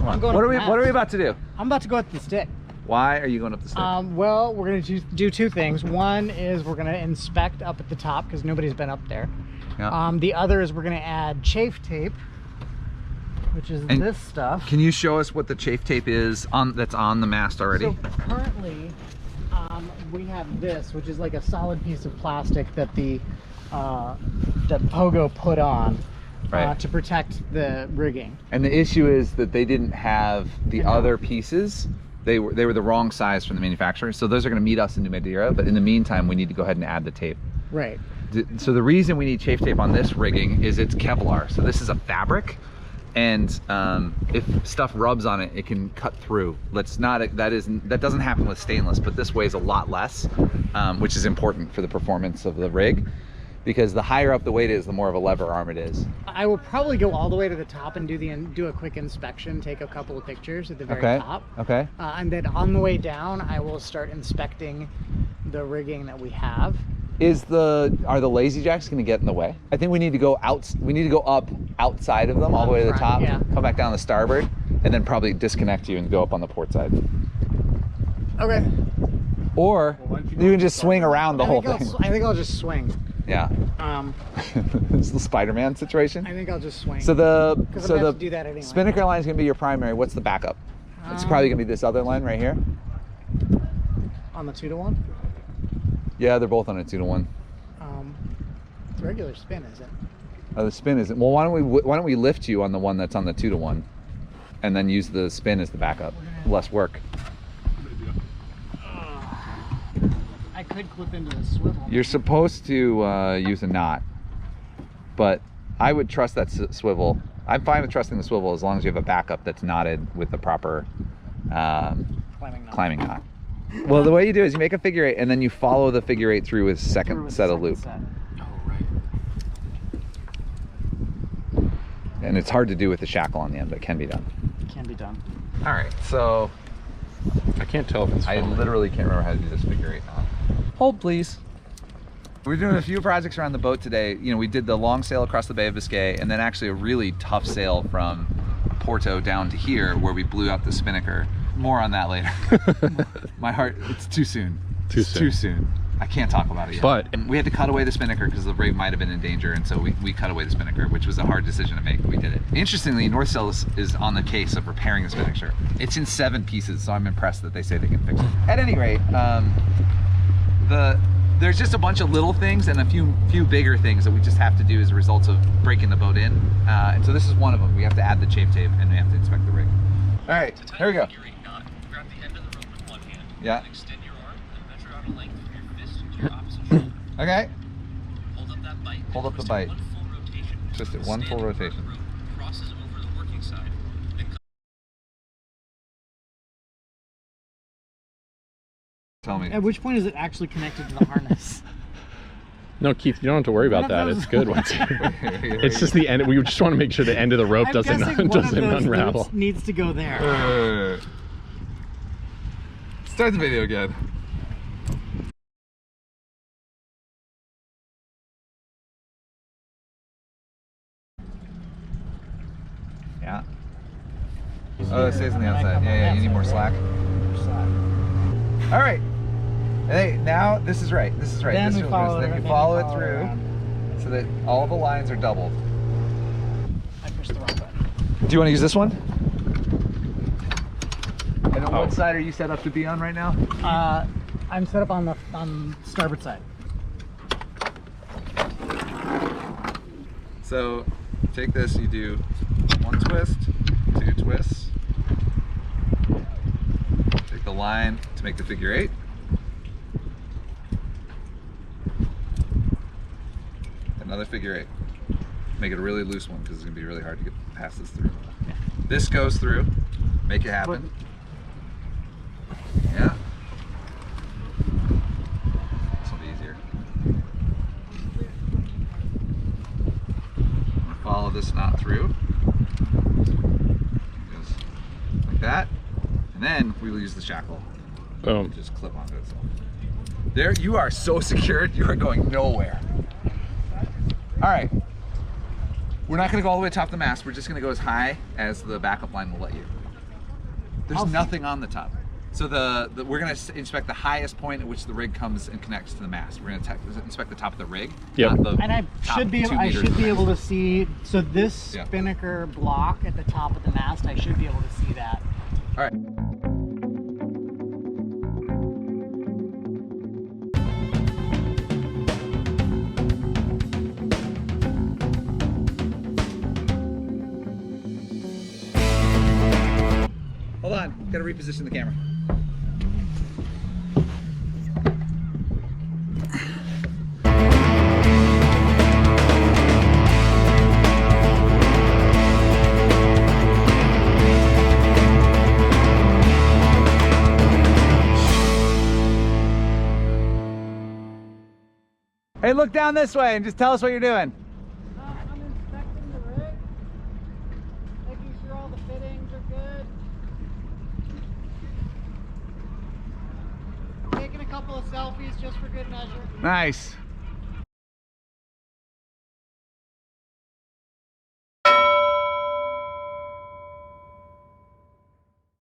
Come on. What are we about to do? I'm about to go up the stick. Why are you going up the stick? Well, we're going to do two things. One is we're going to inspect up at the top because nobody's been up there. Yeah. The other is we're going to add chafe tape, which is this stuff. Can you show us what the chafe tape is that's on the mast already? So currently, we have this, which is like a solid piece of plastic that the that Pogo put on. Right. To protect the rigging. And the issue is that they didn't have the other pieces. They were the wrong size from the manufacturer. So those are going to meet us in New Madeira. But in the meantime, we need to go ahead and add the tape. Right. So the reason we need chafe tape on this rigging is it's Kevlar. So this is a fabric, and if stuff rubs on it, it can cut through. That doesn't happen with stainless, but this weighs a lot less, which is important for the performance of the rig. Because the higher up the weight is, the more of a lever arm it is. I will probably go all the way to the top and do a quick inspection, take a couple of pictures at the very top. Okay. And then on the way down, I will start inspecting the rigging that we have. Are the lazy jacks going to get in the way? I think we need to go out. We need to go up outside of them all the way to the top. Yeah. Come back down the starboard, and then probably disconnect you and go up on the port side. Okay. Or you can just swing around the whole thing. I think I'll just swing. Yeah. It's the Spider-Man situation. I think I'll just swing. So the do that anyway. spinnaker line is going to be your primary. What's the backup? It's probably going to be this other line right here. On the 2-to-1? Yeah, they're both on a 2-to-1. It's regular spin, is it? The spin isn't. Well, why don't we lift you on the one that's on the 2-to-1, and then use the spin as the backup? Less work. I could clip into the swivel. You're supposed to use a knot, but I would trust that swivel. I'm fine with trusting the swivel as long as you have a backup that's knotted with the proper climbing knot. Well, the way you do is you make a figure 8 and then you follow the figure 8 through with second set of loop. Oh, right. And it's hard to do with the shackle on the end, but it can be done. It can be done. All right, so I can't tell if it's I falling. literally can't remember how to do this figure 8 knot. Hold, please. We're doing a few projects around the boat today. You know, we did the long sail across the Bay of Biscay, and then actually a really tough sail from Porto down to here where we blew out the spinnaker. More on that later. My heart, it's too soon. Too soon. I can't talk about it yet. But we had to cut away the spinnaker because the rig might have been in danger, and so we cut away the spinnaker, which was a hard decision to make, but we did it. Interestingly, North Sail is on the case of repairing the spinnaker. It's in 7 pieces, so I'm impressed that they say they can fix it. At any rate, there's just a bunch of little things and a few bigger things that we just have to do as a result of breaking the boat in. And so this is one of them. We have to add the chafe tape and we have to inspect the rig. All right, here we go. Grab the end of the rope with one hand. Yeah. And extend your arm and measure out a length of your fist to your opposite shoulder. Okay. Hold up that bite. Hold up the bite. One full rotation. Twist it, one full Stand rotation. where the rope crosses over the working side. Then Tell me. At which point is it actually connected to the harness? no, Keith, you don't have to worry about that. It's good once. It's just the end. We just want to make sure the end of the rope doesn't unravel. Loops needs to go there. Start the video again. Yeah. Oh, it stays on the outside. Yeah, you need more slack. All right. Hey, now this is right. This is right. Then this we follow then it, you then follow you it follow through around. so that all the lines are doubled. I pushed the wrong button. Do you want to use this one? And on what side are you set up to be on right now? I'm set up on the starboard side. So take this, you do 1 twist, 2 twists. Take the line to make the figure 8. Another figure 8. Make it a really loose one because it's going to be really hard to get past this through. Yeah. This goes through. Make it happen. Yeah. This will be easier. Follow this knot through. Goes like that. And then we will use the shackle. Boom. Just clip onto it. So. There, you are so secured, you are going nowhere. All right. We're not going to go all the way to top of the mast. We're just going to go as high as the backup line will let you. There's nothing on the top. So we're gonna inspect the highest point at which the rig comes and connects to the mast. We're gonna inspect the top of the rig. Yep. Not the And I top should be 2 I meters should of be the able to mast. see. So this Yeah. spinnaker block at the top of the mast, I should be able to see that. All right. Hold on, gotta reposition the camera. Hey, look down this way and just tell us what you're doing. I'm inspecting the rig, making sure all the fittings are good. Taking a couple of selfies just for good measure. Nice.